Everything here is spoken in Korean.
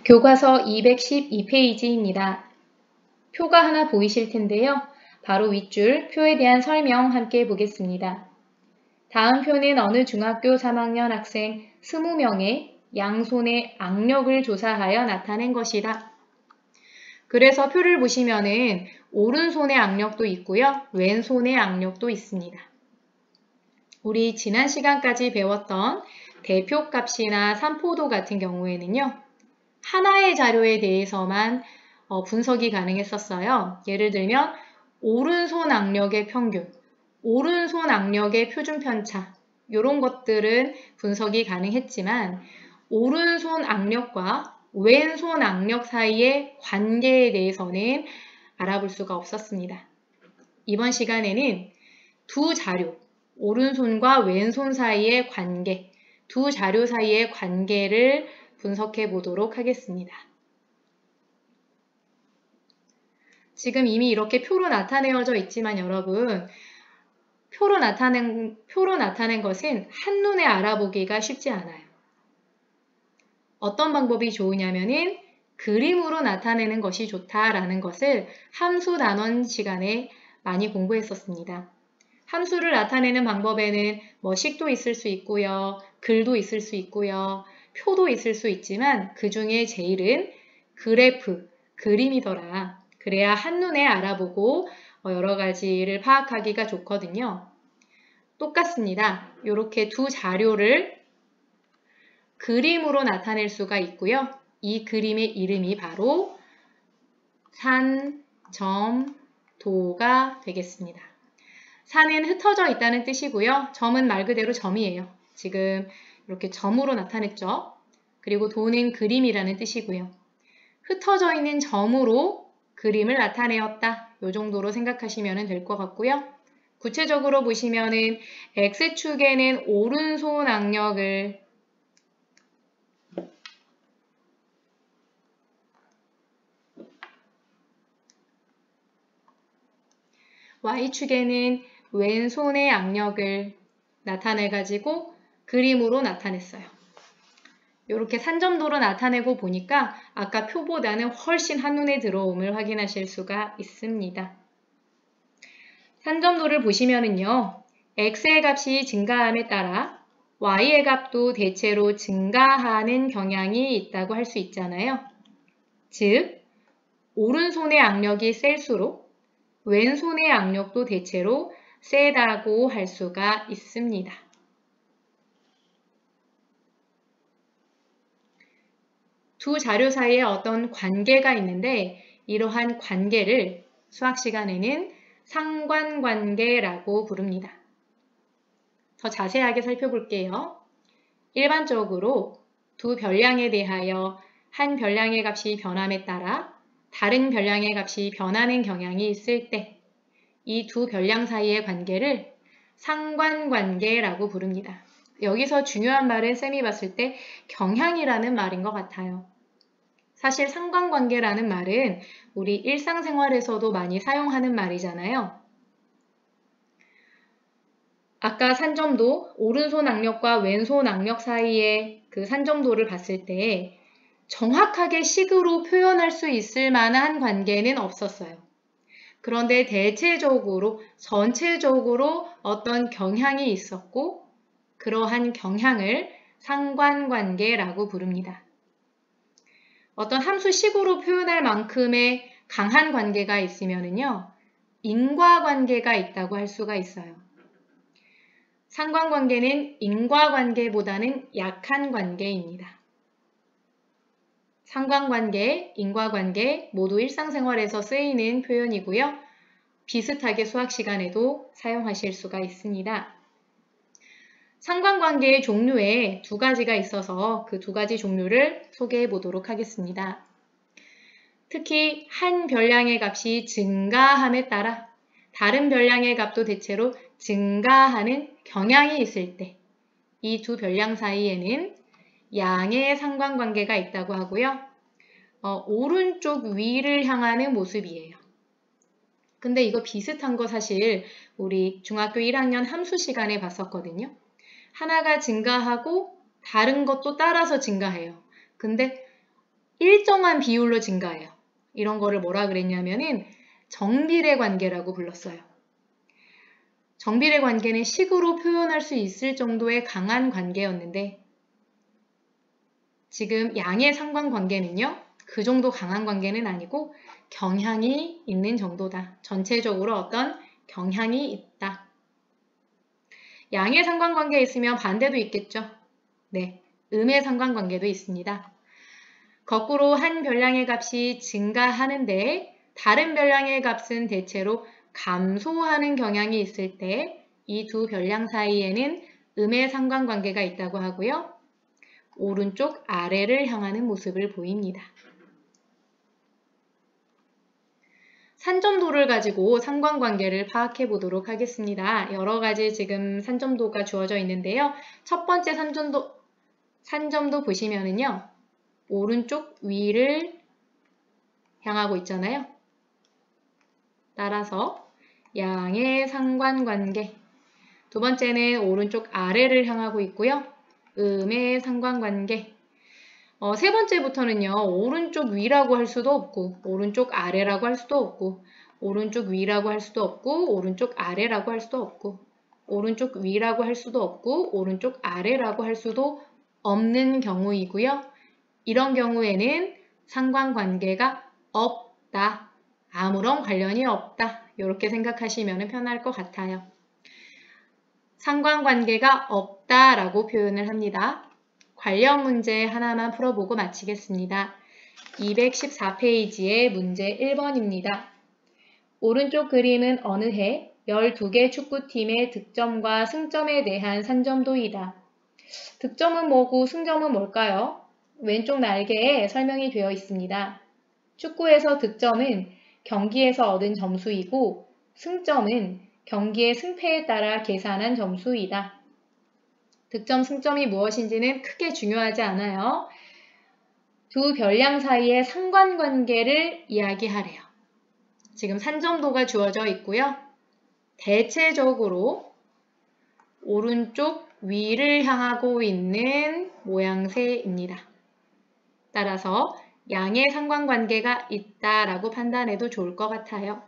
교과서 212페이지입니다. 표가 하나 보이실 텐데요. 바로 윗줄 표에 대한 설명 함께 보겠습니다. 다음 표는 어느 중학교 3학년 학생 20명의 양손의 악력을 조사하여 나타낸 것이다. 그래서 표를 보시면은 오른손의 악력도 있고요. 왼손의 악력도 있습니다. 우리 지난 시간까지 배웠던 대표값이나 삼포도 같은 경우에는요. 하나의 자료에 대해서만 분석이 가능했었어요. 예를 들면 오른손 악력의 평균, 오른손 악력의 표준 편차 이런 것들은 분석이 가능했지만 오른손 악력과 왼손 악력 사이의 관계에 대해서는 알아볼 수가 없었습니다. 이번 시간에는 두 자료, 오른손과 왼손 사이의 관계, 두 자료 사이의 관계를 분석해 보도록 하겠습니다. 지금 이미 이렇게 표로 나타내어져 있지만 여러분, 표로 나타낸 것은 한눈에 알아보기가 쉽지 않아요. 어떤 방법이 좋으냐면은 그림으로 나타내는 것이 좋다라는 것을 함수 단원 시간에 많이 공부했었습니다. 함수를 나타내는 방법에는 식도 있을 수 있고요. 글도 있을 수 있고요. 표도 있을 수 있지만 그 중에 제일은 그래프, 그림이더라. 그래야 한눈에 알아보고 여러 가지를 파악하기가 좋거든요. 똑같습니다. 이렇게 두 자료를 그림으로 나타낼 수가 있고요. 이 그림의 이름이 바로 산, 점, 도가 되겠습니다. 산은 흩어져 있다는 뜻이고요. 점은 말 그대로 점이에요. 지금 이렇게 점으로 나타냈죠. 그리고 도는 그림이라는 뜻이고요. 흩어져 있는 점으로 그림을 나타내었다. 이 정도로 생각하시면 될 것 같고요. 구체적으로 보시면은 X축에는 오른손 악력을 Y축에는 왼손의 악력을 나타내가지고 그림으로 나타냈어요. 이렇게 산점도로 나타내고 보니까 아까 표보다는 훨씬 한눈에 들어옴을 확인하실 수가 있습니다. 산점도를 보시면은요. X의 값이 증가함에 따라 Y의 값도 대체로 증가하는 경향이 있다고 할 수 있잖아요. 즉, 오른손의 악력이 셀수록 왼손의 악력도 대체로 세다고 할 수가 있습니다. 두 자료 사이에 어떤 관계가 있는데 이러한 관계를 수학 시간에는 상관관계라고 부릅니다. 더 자세하게 살펴볼게요. 일반적으로 두 별량에 대하여 한 별량의 값이 변함에 따라 다른 별량의 값이 변하는 경향이 있을 때 이 두 별량 사이의 관계를 상관관계라고 부릅니다. 여기서 중요한 말은 쌤이 봤을 때 경향이라는 말인 것 같아요. 사실 상관관계라는 말은 우리 일상생활에서도 많이 사용하는 말이잖아요. 아까 산점도, 오른손 악력과 왼손 악력 사이의 그 산점도를 봤을 때 정확하게 식으로 표현할 수 있을 만한 관계는 없었어요. 그런데 대체적으로, 전체적으로 어떤 경향이 있었고 그러한 경향을 상관관계라고 부릅니다. 어떤 함수식으로 표현할 만큼의 강한 관계가 있으면요, 인과관계가 있다고 할 수가 있어요. 상관관계는 인과관계보다는 약한 관계입니다. 상관관계, 인과관계 모두 일상생활에서 쓰이는 표현이고요. 비슷하게 수학 시간에도 사용하실 수가 있습니다. 상관관계의 종류에 두 가지가 있어서 그 두 가지 종류를 소개해 보도록 하겠습니다. 특히 한 별량의 값이 증가함에 따라 다른 별량의 값도 대체로 증가하는 경향이 있을 때 이 두 별량 사이에는 양의 상관관계가 있다고 하고요. 오른쪽 위를 향하는 모습이에요. 근데 이거 비슷한 거 사실 우리 중학교 1학년 함수 시간에 봤었거든요. 하나가 증가하고 다른 것도 따라서 증가해요. 근데 일정한 비율로 증가해요. 이런 거를 뭐라 그랬냐면은 정비례 관계라고 불렀어요. 정비례 관계는 식으로 표현할 수 있을 정도의 강한 관계였는데 지금 양의 상관관계는요. 그 정도 강한 관계는 아니고 경향이 있는 정도다. 전체적으로 어떤 경향이 있다. 양의 상관관계에 있으면 반대도 있겠죠. 네, 음의 상관관계도 있습니다. 거꾸로 한 별량의 값이 증가하는데 다른 별량의 값은 대체로 감소하는 경향이 있을 때 이 두 별량 사이에는 음의 상관관계가 있다고 하고요. 오른쪽 아래를 향하는 모습을 보입니다. 산점도를 가지고 상관관계를 파악해 보도록 하겠습니다. 여러 가지 지금 산점도가 주어져 있는데요. 첫 번째 산점도 보시면은요. 오른쪽 위를 향하고 있잖아요. 따라서 양의 상관관계. 두 번째는 오른쪽 아래를 향하고 있고요. 음의 상관관계. 세 번째부터는요. 오른쪽 위라고 할 수도 없고 오른쪽 아래라고 할 수도 없고 오른쪽 위라고 할 수도 없고 오른쪽 아래라고 할 수도 없고 오른쪽 위라고 할 수도 없고 오른쪽 아래라고 할 수도 없는 경우이고요. 이런 경우에는 상관관계가 없다. 아무런 관련이 없다. 이렇게 생각하시면 편할 것 같아요. 상관관계가 없다라고 표현을 합니다. 관련 문제 하나만 풀어보고 마치겠습니다. 214페이지의 문제 1번입니다. 오른쪽 그림은 어느 해 12개 축구팀의 득점과 승점에 대한 산점도이다. 득점은 뭐고 승점은 뭘까요? 왼쪽 날개에 설명이 되어 있습니다. 축구에서 득점은 경기에서 얻은 점수이고 승점은 경기의 승패에 따라 계산한 점수이다. 득점, 승점이 무엇인지는 크게 중요하지 않아요. 두 별량 사이의 상관관계를 이야기하래요. 지금 산점도가 주어져 있고요. 대체적으로 오른쪽 위를 향하고 있는 모양새입니다. 따라서 양의 상관관계가 있다라고 판단해도 좋을 것 같아요.